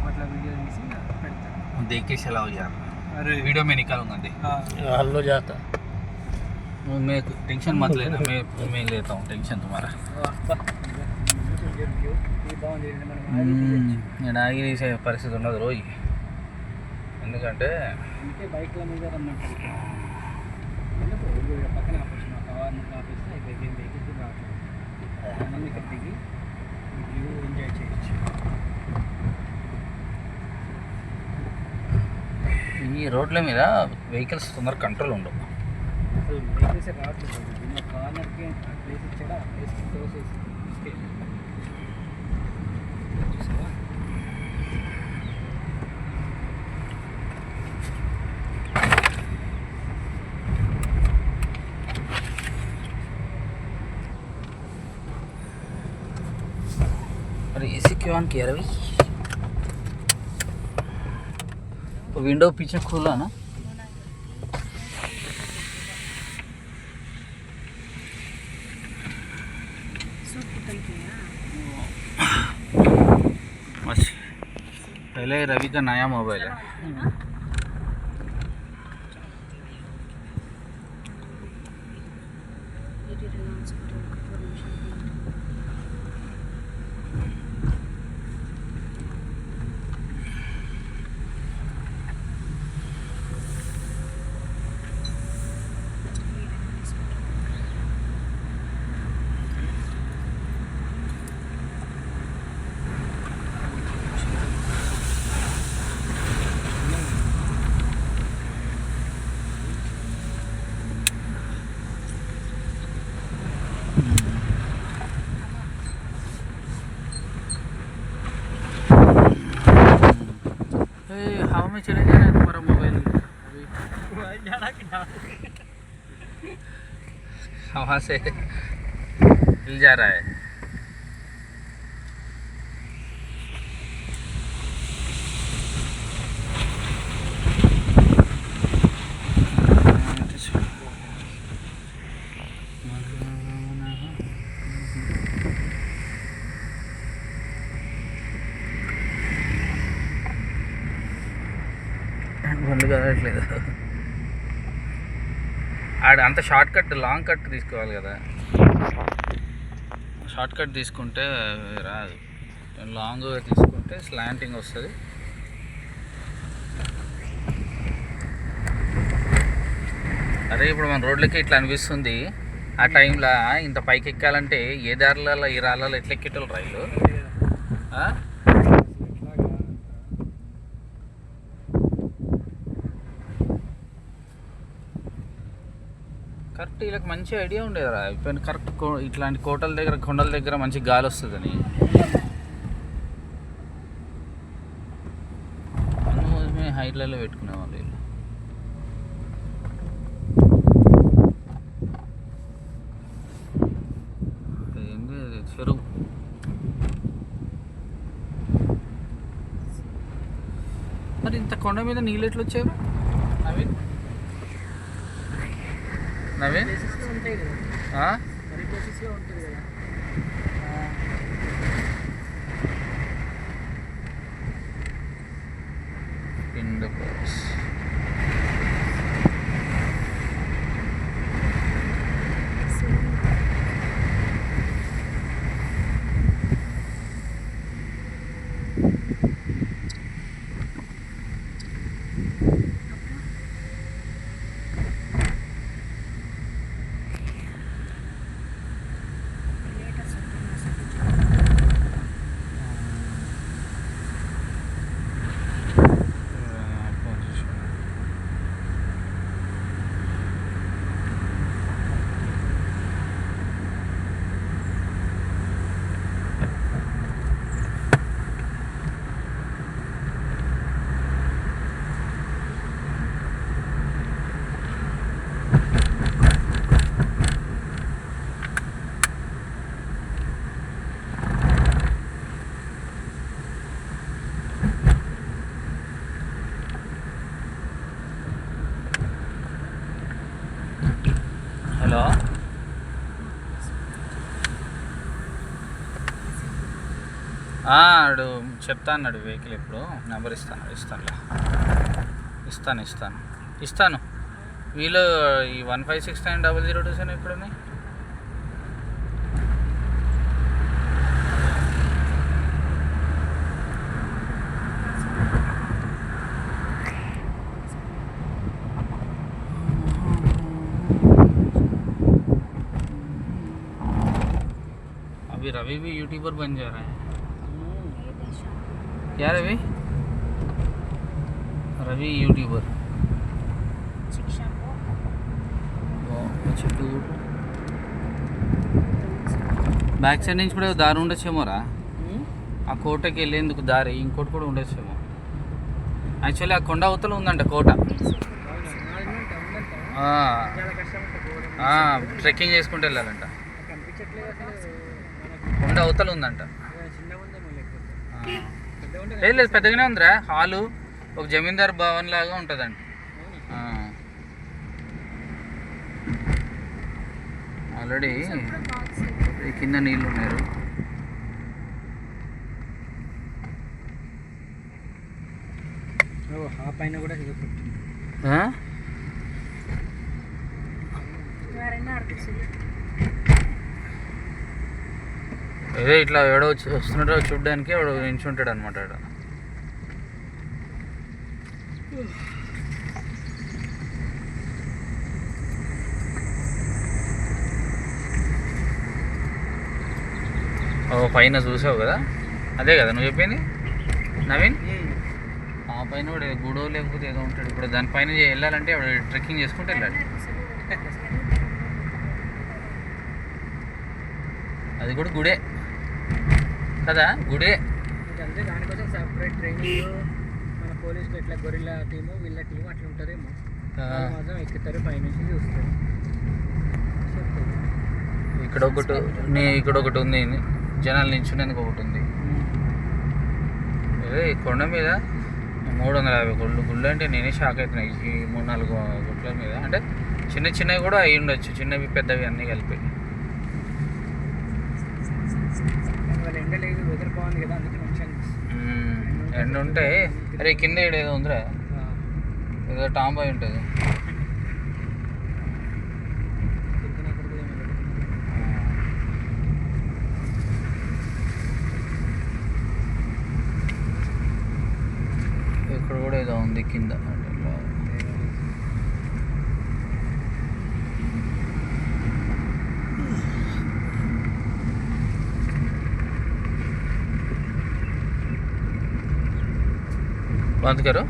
అట్లా వీడియో తీసి పెడతాను. देख के चलाओ यार, अरे वीडियो में निकालूंगा देख। हल्लो जाता मैं टेंशन मत लेना, मैं लेता हूँ टेंशन तुम्हारा। నేను ఆగి తీసే పరిస్థితి ఉన్నది రోజు, ఎందుకంటే బైక్ల మీద రమ్మంటారు. పక్కన ఆపేసిన కార్ని ఆపేస్తే అయిపోయింది. వెహికల్కి రావట్లేదు, మళ్ళీ ఇక్కడ దిగి వ్యూ ఎంజాయ్ చేయొచ్చు. ఈ రోడ్ల మీద వెహికల్స్ తొందరగా కంట్రోల్ ఉండవు. అసలు వెహికల్స్ రావట్లేదు. దీని కార్నర్కి ప్లేస్ ఇచ్చాడు, ఆ ప్లేస్ క్లోజ్ చేసి చూసావా. अरे ऐसे क्यों ऑन किया रवि? तो विंडो पीछे खोला ना। बस पहले रवि का नया मोबाइल है। हवा में चले जा रहा है तुम्हारा मोबाइल अभी, हवा से हिल जा रहा है। బండ్లు కదలట్లేదు. ఆడ అంత షార్ట్ కట్, లాంగ్ కట్ తీసుకోవాలి కదా. షార్ట్ కట్ తీసుకుంటే రాదు, లాంగ్ తీసుకుంటే స్లాంటింగ్ వస్తుంది. అరే ఇప్పుడు మన రోడ్లకి ఇట్లా అనిపిస్తుంది, ఆ టైంలో ఇంత పైకి ఎక్కాలంటే ఏ దారిలలో ఈ రాళ్ళలో ఎట్లా ఎక్కేటోళ్ళు రైలు. కరెక్ట్ వీళ్ళకి మంచి ఐడియా ఉండేదిరా. ఇప్పుడు కరెక్ట్ ఇట్లాంటి కోటల దగ్గర, కొండల దగ్గర మంచి గాలి వస్తుందని మేము హైట్లలో పెట్టుకునేవాళ్ళు వీళ్ళు. ఏంటి చెరువు, మరి ఇంత కొండ మీద నీళ్ళు ఎట్లా వచ్చారు నవీన్? నవీన్ ఉంటాయి కదా, మరి ప్లేసెస్లో ఉంటుంది కదా. పిండ ప్లేస్ ఆడు చెప్తా అన్నాడు వెహికల్ ఇప్పుడు నెంబర్ ఇస్తాను వీళ్ళు ఈ 1569002 ఇప్పుడు ఉన్నాయి. अभी रवि भी यूट्यूबर बन जा रहा है क्या रवि यूट्यूबर బ్యాక్ సైడ్ నుంచి కూడా దారి ఉండొచ్చేమోరా ఆ కోటకి వెళ్ళేందుకు దారి ఇంకోటి కూడా ఉండొచ్చేమో. యాక్చువల్లీ ఆ కొండ అవతల ఉందంట కోట. ట్రెక్కింగ్ చేసుకుంటూ వెళ్ళాలంట. కొండ అవతల ఉందంట. లేదు పెద్దగానే ఉందిరా. హాలు ఒక జమీందార్ భవన్ లాగా ఉంటుందంట. ఆల్రెడీ కింద నీళ్ళు ఉన్నారు. పైన కూడా ఏదో ఇట్లా ఎవడో వస్తున్నాడో చూడడానికి ఎవడో నించుంటాడు అనమాట. పైన చూసావు కదా, అదే కదా నువ్వు చెప్పింది నవీన్. ఆ పైన కూడా గుడో లేకపోతే ఏదో ఉంటాడు. ఇప్పుడు దానిపైన వెళ్ళాలంటే ట్రెక్కింగ్ చేసుకుంటూ వెళ్ళాలి. అది కూడా గుడే కదా, గుడే. అంటే దానికోసం సపరేట్ ట్రైనింగ్ మన పోలీసులు ఎట్లా గొరిల్లా టీము వీళ్ళ టీము అట్లా ఉంటుందేమో. మాత్రం ఎక్కుతారు పైనుంచి చూస్తారు. ఇక్కడ ఒకటి ఉంది, జనాలు నించునేందుకు ఒకటి ఉంది. అదే కొండ మీద 350 గుళ్ళు అంటే నేనే షాక్ అవుతున్నాయి. ఈ 3-4 గుట్ల మీద అంటే చిన్నవి కూడా అయి ఉండొచ్చు, చిన్నవి పెద్దవి అన్నీ కలిపి. ఎండ ఉంటే అరే కింద ఏదో ఉందిరా, ఏదో టాంబాయ్ ఉంటుంది. ఇక్కడ కూడా ఏదో ఉంది కింద. बंद करो।